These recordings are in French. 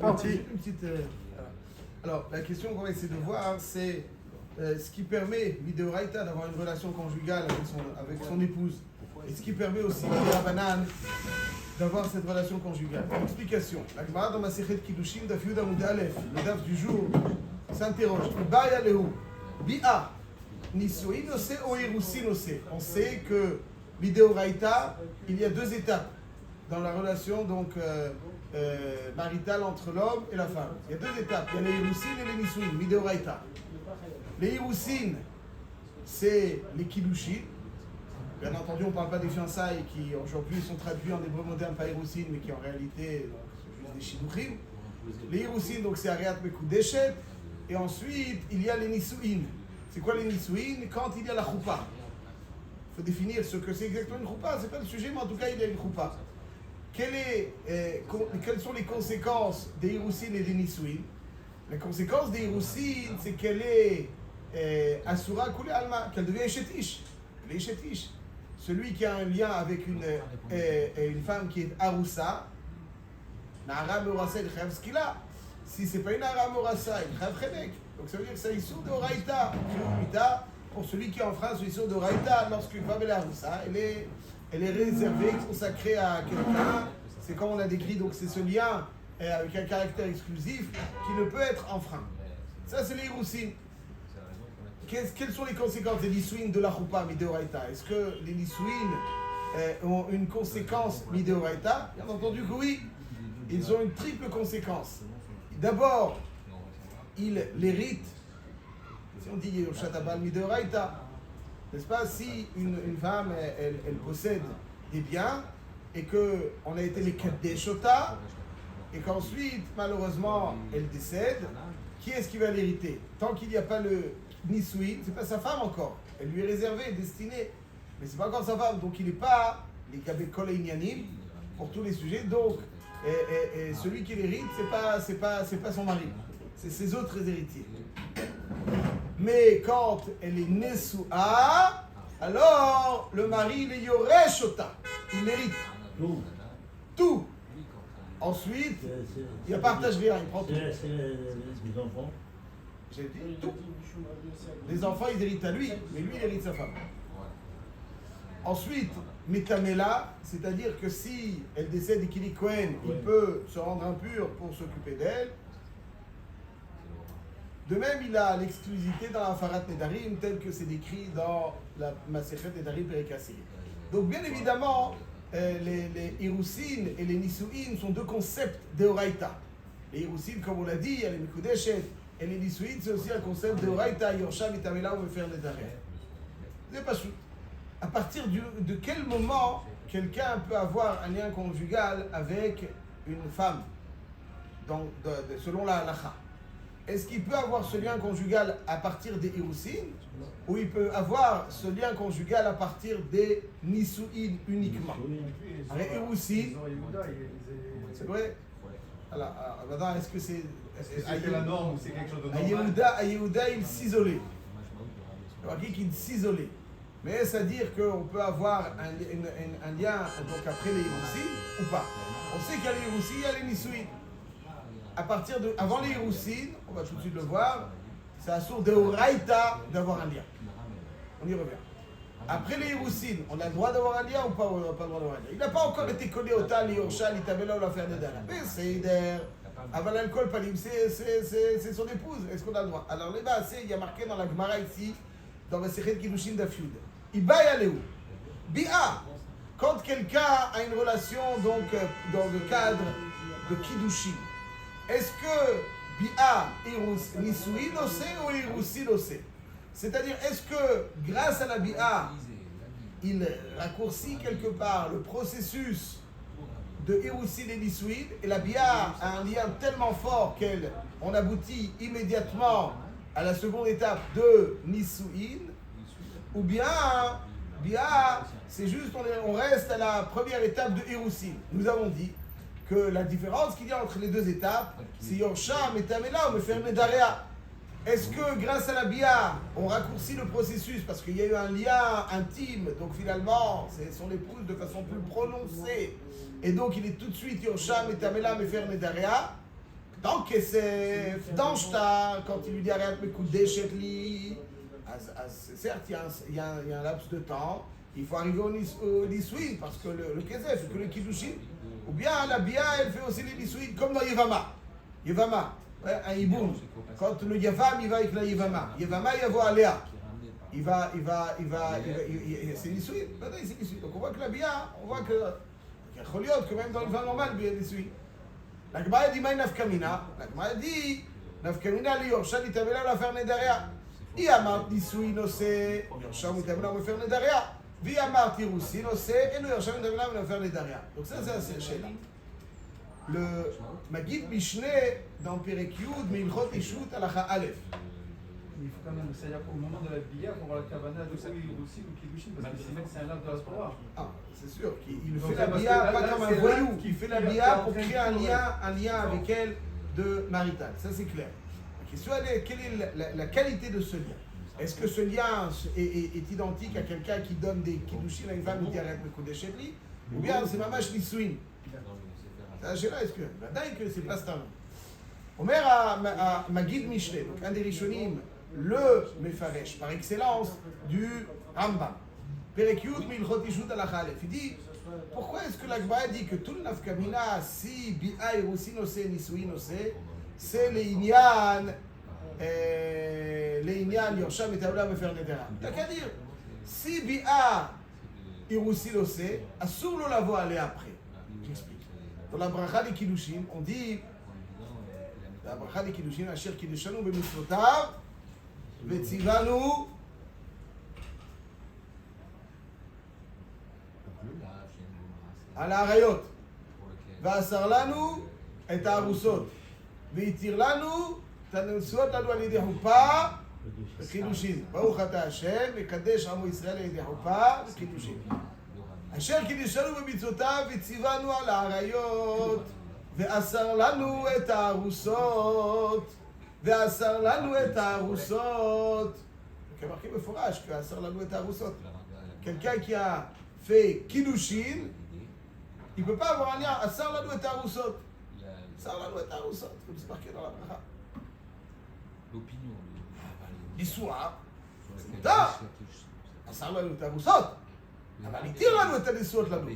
Parti. Une petite, alors, la question qu'on va essayer de voir, c'est ce qui permet, Mideoraita, d'avoir une relation conjugale avec son épouse. Et ce qui permet aussi, à Banane, d'avoir cette relation conjugale. Explication. La Gemara dans Masechet Kiddushin, Daf Yud Amud Aleph, le Daf du jour, s'interroge. Baya Lehu, Bi'a, Nisuin Ose ou Irusin Ose. On sait que Mideoraita, il y a deux étapes dans la relation maritale entre l'homme et la femme. Il y a deux étapes. Il y a les Irusin et les Nisuin, Mideoraita. Les Irusin, c'est les Kiddushin. Bien entendu, on ne parle pas des fiançailles qui aujourd'hui sont traduits en hébreu moderne par Irusin, mais qui en réalité sont juste des Shiduchim. Les Irusin, donc c'est Ariat Mekudeshet. Et ensuite, il y a les Nisuin. C'est quoi les Nisuin? Quand il y a la Choupa. Il faut définir ce que c'est exactement une Choupa. Ce n'est pas le sujet, mais en tout cas, il y a une Choupa. Quelles sont les conséquences des Irusin et des Nisuin? La conséquence des Irusin, c'est qu'elle est Asura Kule Alma, qu'elle devient Eshetish. Elle est Eshetish. Celui qui a un lien avec une femme qui est Aroussa, Nahara Morasa il Chayav Skila. Si ce n'est pas une Nahara Morasa, il Chayav Chedek. Donc ça veut dire que c'est Issour de Oraïta. Pour celui qui est en France, c'est Issour de Oraïta. Lorsqu'une femme est Aroussa, elle est réservée, consacrée à quelqu'un. C'est comme on a décrit, donc c'est ce lien avec un caractère exclusif qui ne peut être enfreint. Ça, c'est les Irusin. Quelles sont les conséquences des Nisuin de la Choupa Mideoraita? Est-ce que les Nisuin ont une conséquence Mideoraita? Bien entendu que oui. Ils ont une triple conséquence. D'abord, ils l'héritent. Si on dit Yoshatabal Mideoraita, n'est-ce pas? Si une femme, elle possède des biens et qu'on a été les Kadeshota et qu'ensuite, malheureusement, elle décède, qui est-ce qui va l'hériter? Tant qu'il n'y a pas le Nisuin, c'est pas sa femme encore. Elle lui est réservée, destinée. Mais c'est pas encore sa femme. Donc il n'est pas les Gabekol et Inyanim pour tous les sujets. Donc celui qui l'hérite, c'est pas son mari. C'est ses autres héritiers. Mais quand elle est Nesua, alors le mari, il est Yoreshota. Il l'hérite. Tout. Ensuite, il ne partage rien, il prend tout. C'est les enfants. J'ai dit tout. Les enfants, ils héritent à lui, mais lui, il hérite sa femme. Ensuite, Metamela, c'est-à-dire que si elle décède et qu'il est Kohen, il peut se rendre impur pour s'occuper d'elle. De même, il a l'exclusivité dans la Farat Nedarim, tel que c'est décrit dans la Masechet Nedarim Perikassi. Donc, bien évidemment, les Irusin et les Nisuin sont deux concepts d'Eoraita. Les Irusin, comme on l'a dit, il y a les Mekudeshet, et les Nisuin, c'est aussi un concept d'Eoraita, Yorsham, Itamela, ou Mefer Nedarim. C'est pas sûr. À partir de quel moment quelqu'un peut avoir un lien conjugal avec une femme, selon la halakha? Est-ce qu'il peut avoir ce lien conjugal à partir des Irusin ou il peut avoir ce lien conjugal à partir des Nisuin uniquement? Les Irusin, c'est vrai? Alors, maintenant, est-ce que c'est la norme ou c'est quelque chose de normal? À Yehuda, il s'isolait. Le Rakik, il s'isolait. Mais est-ce à dire qu'on peut avoir un lien donc après les Irusin ou pas? On sait qu'il y a les Irusin, il y a les Nisuin. Avant les Irusin, on va tout de suite le voir, c'est à sourd d'Eoraita d'avoir un lien. On y revient. Après les Irusin, on a le droit d'avoir un lien ou pas? On n'a pas le droit d'avoir un lien. Il n'a pas encore été collé au Tal, Yorshal, Itabela ou l'affaire Nedala. Mais c'est avant l'alcool, c'est son épouse. Est-ce qu'on a le droit? Alors, il y a marqué dans la Gemara ici, dans la Sechet Kiddushin Daf Yud. Ibaya Lehu. Bi'a. Quand quelqu'un a une relation, donc, dans le cadre de Kiddushin, est-ce que Bi'a Nisuin Ose ou Irusin Ose? C'est-à-dire, est-ce que grâce à la Bi'a, il raccourcit quelque part le processus de Irusin et Nisuin, et la Bi'a a un lien tellement fort qu'on aboutit immédiatement à la seconde étape de Nisuin, ou bien Bi'a, c'est juste on reste à la première étape de Irusin. Nous avons dit que la différence qu'il y a entre les deux étapes, c'est Yorsham et Tamela ou Mefer Nedaria. Est-ce que grâce à la Bi'a, on raccourcit le processus parce qu'il y a eu un lien intime, donc finalement, c'est son épouse de façon plus prononcée, et donc il est tout de suite Yorsham et Tamela Mefer Nedaria? dans Kesef, dans Shtar, quand il lui dit arrête mes coups d'échetli, certes, il y a un laps de temps, il faut arriver au Nisouin, parce que le Kesef, que le Kiddushin, ou bien la Bia, elle fait aussi les Nisouin, comme dans Yevama. Yevama, ouais, un Hiboum. Quand le Yavam, il va avec la Yevama. Yevama, il va à Léa. C'est Nisouin. C'est Nisouin. Donc on voit que la Bia, on voit que. יכול להיות, quand même dans le vin normal, bien נישואין. La Gemara dit, מה היא נפקא מינה? La Gemara dit, נפקא מינה ליורשה מתאבלה ולהפר נדריה. היא אמרת נישואין עושה, יורשה מתאבלה ולהפר נדריה. והיא אמרת אירוסין עושה, אינו יורשה מתאבלה ולהפר נדריה. Donc ça, c'est השאלה. Le Maguid Mishneh, dans Perek Yud, מהלכות אישות הלכה א'. Il faut quand même, c'est-à-dire qu'au moment de la billa, pour voir la kavana de ça, il aussi ou kiddushin, parce que sinon c'est un lave de la spora. Ah, c'est sûr, il fait la billa pas comme un voyou, il fait la billa pour créer un lien avec elle de marital, ça c'est clair. La question est, quelle est la qualité de ce lien? Est-ce que ce lien est identique à quelqu'un qui donne des kiddushin à une femme qui arrête le coup d'échetli, ou bien c'est mamash nisouin? C'est la est-ce que que c'est pas stable. Omer à Maguid Mishneh, donc un des Rishonim, le Mefaresh par excellence du Rambam. Perek Yud Milchot Ishut Halacha Aleph. Il dit, pourquoi est-ce que la Gemara dit que tout le nafkamina, si Bi'a Irusin Ose, Nisouin Ose, c'est les Inyan Yorsham et Taoula Mefer Nedera. T'as qu'à dire, si Bi'a Irusin Ose, Assour lo lavo aller après. J'explique. Dans la bracha des Kiddushin, on dit, la bracha des Kiddushin, Asher Kiddeshanu b'mitzvotav, v'tzivanu על האריות, ואסר לנו את הארוסות, והתיר לנו את הנשואות לנו על ידי חופה וקידושין. ברוך אתה השם, מקדש עמו ישראל על ידי חופה וקידושין. אשר קידשנו במצוותיו וציוונו על האריות, ואסר לנו את הארוסות, ואסר לנו את הארוסות. כמרחים מפורש, כי אסר לנו את הארוסות. quelqu'un qui a fait kiddushin, il ne peut pas avoir un lien. Asar lanu et arusot. Asar lanu et arusot, comme c'est marqué dans la bracha. L'opinion. L'histoire, c'est moutar. Asar lanu et arusot. אבל התיר לנו את הנשואות לנו.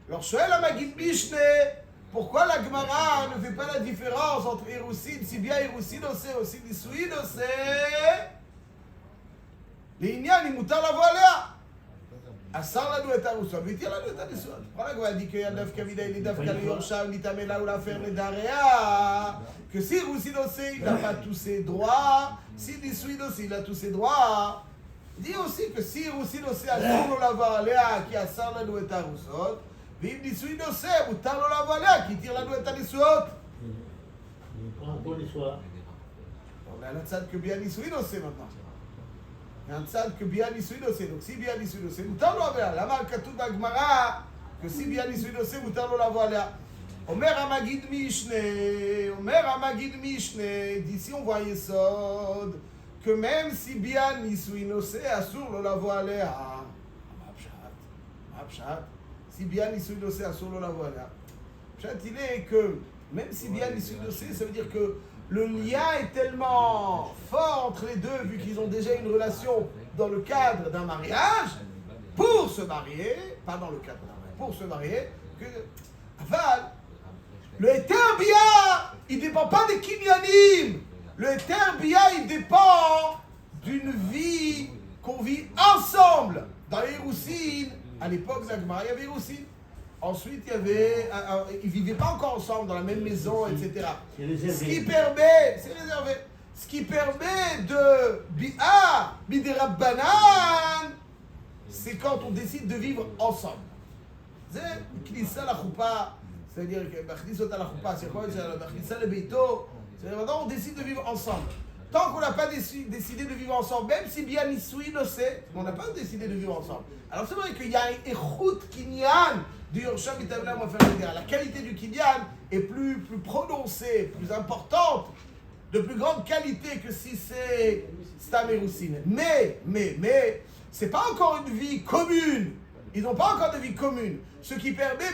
Alors, שואל המגיד משנה, pourquoi la Gemara ne fait pas la différence entre Irusin, si bien Irusin עושה, aussi נישואין עושה, לעניין אם מותר לבוא עליה. אסר לנו את הארוסות והתיר לנו את הנשואות. Pourquoi la Gemara dit qu'il y a דווקא מיני דווקא ליורשה מתאמלה ou l'affaire נדריה, que si Irusin עושה, il n'a pas tous ses droits, si נישואין עושה, il a tous ses droits. dit aussi que si Irusin עושה, אסור לו לבוא עליה, כי אסר לנו את הארוסות, ואם נישואין עושה, מותר לו לבוא עליה, כי התיר לנו את הנשואות. On est à la tzad que bien נישואין עושה maintenant. Il y a un tzad que bien נישואין עושה, donc si bien נישואין עושה, מותר לו לבוא עליה. למה כתוב בגמרא que si bien נישואין עושה, מותר לו לבוא עליה? אומר המגיד משנה, d'ici on voit יסוד, que même si bien נישואין עושה, אסור לו לבוא עליה. מה הפשט? Si bien נישואין עושה, אסור לו לבוא עליה. הפשט il est que même si bien נישואין עושה, ça veut dire que le lien est tellement fort entre les deux, vu qu'ils ont déjà une relation dans le cadre d'un mariage, pour se marier, pas dans le cadre d'un mariage, pour se marier, que aval, le Heter Bia, il ne dépend pas des Kinyanim. Le Heter Bia, il dépend d'une vie qu'on vit ensemble. Dans les Irusin, à l'époque de la Gemara, il y avait Irusin. Ensuite, il y avait, ils ne vivaient pas encore ensemble dans la même maison, etc. Ce qui permet, c'est réservé, ce qui permet de bi'a, biderabbanan, c'est quand on décide de vivre ensemble. C'est knissa la choupa, c'est-à-dire que knissa la choupa, c'est quoi? C'est knissa le beito. C'est-à-dire maintenant on décide de vivre ensemble. Tant qu'on n'a pas décidé de vivre ensemble, même si bien נישואין עושה, on n'a pas décidé de vivre ensemble. Alors c'est vrai qu'il y a un échout kinyan du Yorsham Mitavla Mofer. La qualité du kinyan est plus prononcée, plus importante, de plus grande qualité que si c'est Stam Irusin. Mais, c'est pas encore une vie commune. Ils n'ont pas encore de vie commune. Ce qui permet,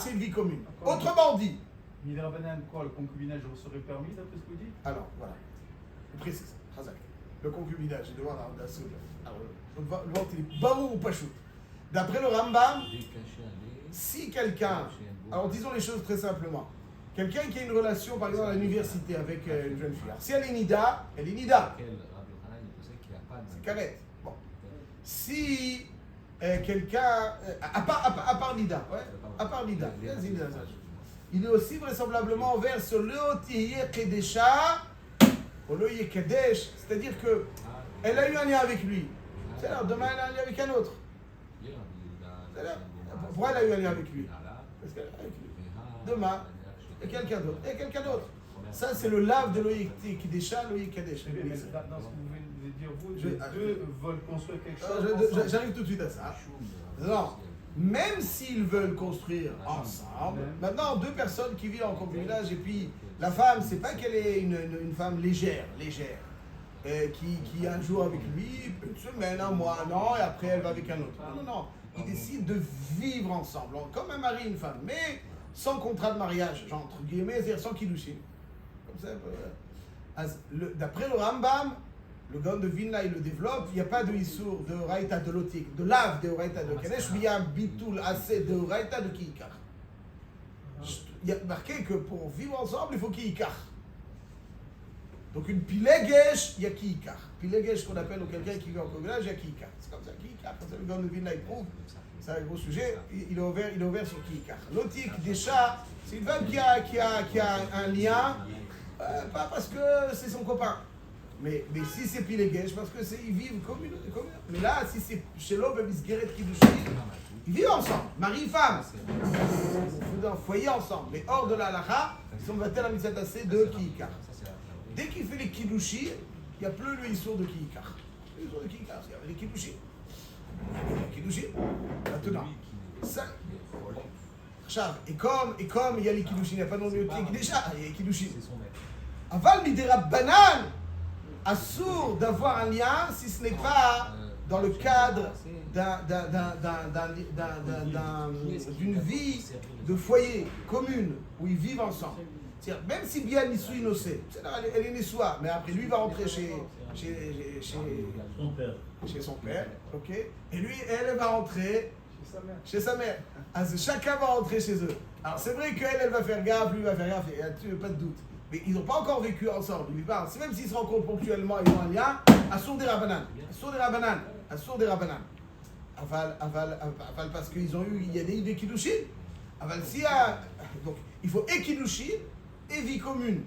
c'est une vie commune. Autrement dit, Midrabanan, quoi, le concubinage serait permis d'après ce que vous dites? Alors, voilà. Je précise, Khazak. Le concubinage, je demande à Soud. Alors, le ventre, il est barou ou pas chou. D'après le Rambam, si quelqu'un, alors disons les choses très simplement, quelqu'un qui a une relation, par exemple, à l'université avec une jeune fille, alors, si elle est Nida, elle est Nida. C'est carré. Bon. Si quelqu'un, à part Nida, ouais, à part Nida, il est aussi vraisemblablement ouvert sur le Otiye Kedesha, ou le Kadesh, c'est-à-dire que elle a eu un lien avec lui. C'est-à-dire, demain elle a un lien avec un autre. Pourquoi elle a eu un lien avec lui? Parce qu'elle est avec lui. Demain, et quelqu'un d'autre, et quelqu'un d'autre. Ça, c'est le lave de l'Oye Kedesha, l'Oye Kadesh. Mais dans ce que vous venez de dire, vous, les deux veulent construire quelque chose. J'arrive tout de suite à ça. Non. Même s'ils veulent construire ensemble, maintenant deux personnes qui vivent en concubinage et puis la femme, c'est pas qu'elle est une femme légère, qui un jour avec lui, une semaine, un mois, un an et après elle va avec un autre. Non. Ils décident de vivre ensemble, comme un mari et une femme, mais sans contrat de mariage, genre entre guillemets, c'est-à-dire sans kiddushin. Comme ça, d'après le Rambam, le Gaon de Vilna, il le développe, il n'y a pas de Issour, de Raïta, de Lotik, de Lav, de Raïta, de Kadesh, mais il y a un Bitoul assez de Raïta, de Kiikar. Il y a marqué que pour vivre ensemble, il faut Kiikar. Donc une Pilegesh, il y a Kiikar. Pilegesh qu'on appelle quelqu'un qui vit en concubinage, il y a Kiikar. C'est comme ça, Kiikar. Comme ça, le Gaon de Vilna, il prouve. C'est un gros sujet, il est ouvert sur Kiikar. Lotik, Desha, c'est une femme qui a un lien, pas parce que c'est son copain. Mais si c'est Pilegesh, parce que ils vivent comme une. Mais là, si c'est chez l'homme, ils vivent ensemble, mari et femme. Ils sont dans un foyer ensemble. Mais hors de la halakha, ils sont battus à la mitzvah de Kiikar. Dès qu'il fait les kiddushim, il n'y a plus le issour de Kiikar. Le issour de Kiikar, il y a les kiddushim. Les kiddushim. Maintenant, ça. Et comme il y a les kiddushim, il n'y a pas non plus déjà, il y a les kiddushim. Aval midera banane. Assour d'avoir un lien si ce n'est pas dans le cadre d'une vie de foyer commune où ils vivent ensemble. C'est-à-dire, même si bien Nissou Inosé, elle est Nissoua, mais après lui va rentrer chez son père, ok, et lui, elle va rentrer chez sa mère. Alors, chacun va rentrer chez eux. Alors c'est vrai qu'elle va faire gaffe, lui va faire gaffe, tu n'as pas de doute. Mais ils n'ont pas encore vécu ensemble. C'est même s'ils se rencontrent ponctuellement, ils ont un lien. Assour des Rabanan. Aval parce qu'ils ont eu, il y a des Kiddushin. Aval s'il y a. Donc il faut et Kiddushin et vie commune.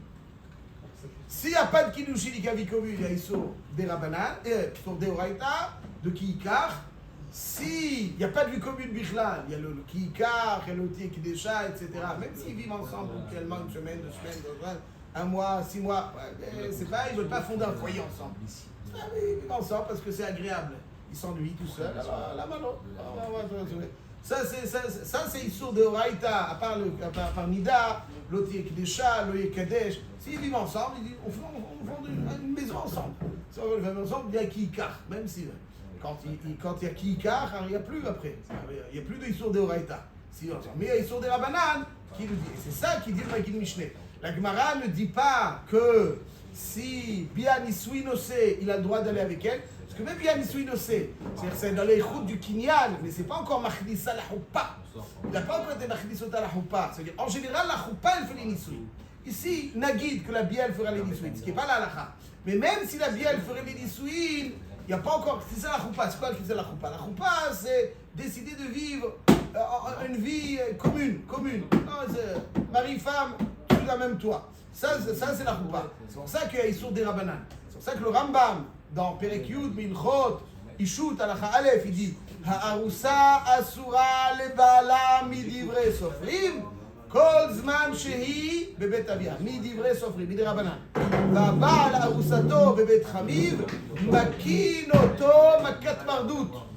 S'il n'y a pas de Kiddushin et qu'il y a vie commune, il y a Issour des Rabanan, Issour des Oraita, de Kiikar. S'il n'y a pas de vie commune Bichlal, il y a le Kiikar, il y a le Tikdesha, etc. Même s'ils vivent ensemble ponctuellement une semaine, 2 semaines, 1 mois, 6 mois, c'est pas, ils ne veulent pas fonder un foyer ensemble. Ils vivent ensemble parce que c'est agréable. Ils s'ennuient tout seuls. Alors là, maintenant, ça c'est Issour de Oraita, à part Nida, l'Oti Kedesha, l'Oye Kadesh. S'ils vivent ensemble, ils disent on fonde une maison ensemble. Si on veut vivre ensemble, il y a Kiikar, même si. Quand il y a Kiikar, il n'y a plus après. Il n'y a plus de Issour de Oraita. Mais il y a Issour de Rabanan qui nous dit. Et c'est ça qui dit le Magid Mishneh. La Gemara ne dit pas que si Bian Isouinosé, il a le droit d'aller avec elle. Parce que même Bian Isouinosé, c'est dans les routes du Kinyan, mais ce n'est pas encore Machdissa la Choupa. Il n'a pas encore été Machdissota la Choupa. C'est-à-dire, en général, la Choupa, elle fait les Nisouin. Ici, Nagid, que la Biel fera les Nisouin, ce qui n'est pas la halakha. Mais même si la Biel ferait les Nisouin, il n'y a pas encore. C'est ça la choupa. C'est quoi qui c'est la choupa? La choupa, c'est décider de vivre une vie commune. Mari-femme, sous la même toit. Ça c'est la choupa. C'est pour ça qu'il y a Issour des Rabanan. C'est pour ça que le Rambam, dans Perek Yud, Minchot, Ishut, Alacha Aleph, il dit Ha'arusa asura lebala midivre sofrim. כל זמן שהיא בבית אביה, מדברי סופרים, מדי רבנן. והבעל ארוסתו בבית חמיב, מכין אותו מכת מרדות.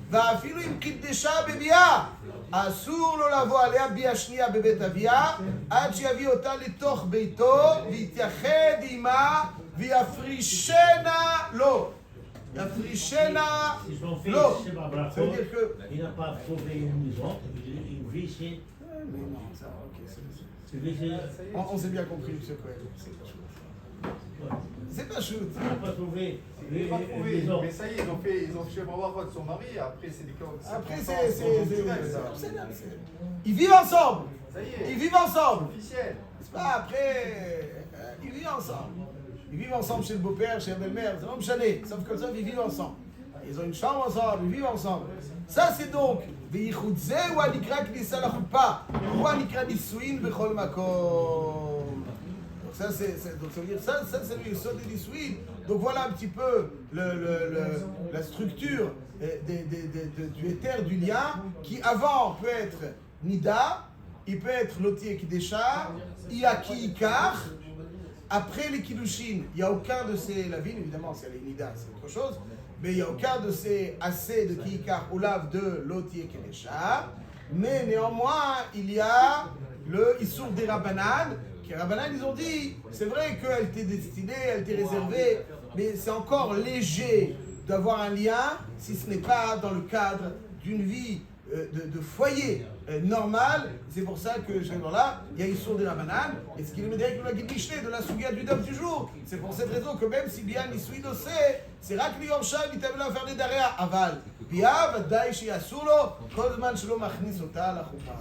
ואפילו אם קידשה בביאה, אסור לו לבוא עליה ביאה שנייה בבית אביה, עד שיביא אותה לתוך ביתו, ויתייחד עימה, ויפרישנה לו. יפרישנה לו. זה veut dire que... Il n'a pas trouvé une maison, il vit chez... On s'est bien compris, monsieur Cohen. C'est pas shoot. Il n'est pas trouvé. Mais ça y est, ils ont fait voir son mari. Après, c'est des cas. Après, ils vivent ensemble. Ça y est. Ils vivent ensemble. Officiel. C'est pas après. Ils vivent ensemble. Ils vivent ensemble chez le beau-père, chez la belle-mère. C'est pas chané. Sauf comme ça, ils vivent ensemble. Ils ont une chambre ensemble, ils vivent ensemble. Ça, c'est donc. Donc ça, donc ça veut dire ça c'est le yesod des Nisouin. Donc voilà un petit peu la structure du éther, du lien, qui avant peut être Nida, il peut être Loti Kidesha, Iaki Ikar. Après les Kiddushin, il n'y a aucun de ces lavines, évidemment, c'est les Nida, c'est autre chose, mais il n'y a aucun de ces assez de Kiikar ou lave de Loti Kidesha. Mais néanmoins, il y a le Issour des Rabbanan. Les Rabbanan, ils ont dit, c'est vrai qu'elle était destinée, elle était réservée, mais c'est encore léger d'avoir un lien si ce n'est pas dans le cadre d'une vie de foyer normal. C'est pour ça que là, il y a Issour des Rabbanan, et ce qui nous dit avec le Guide Mishneh de la Sougia du Dov du jour. C'est pour cette raison que même si bien Nisui Dosé, c'est Rak Liyom Shab, il t'avait là faire des Daréa, Aval. Bia, Vadaï, Shiasulo, Kolman Shelo Machnis Ota, la Choupa.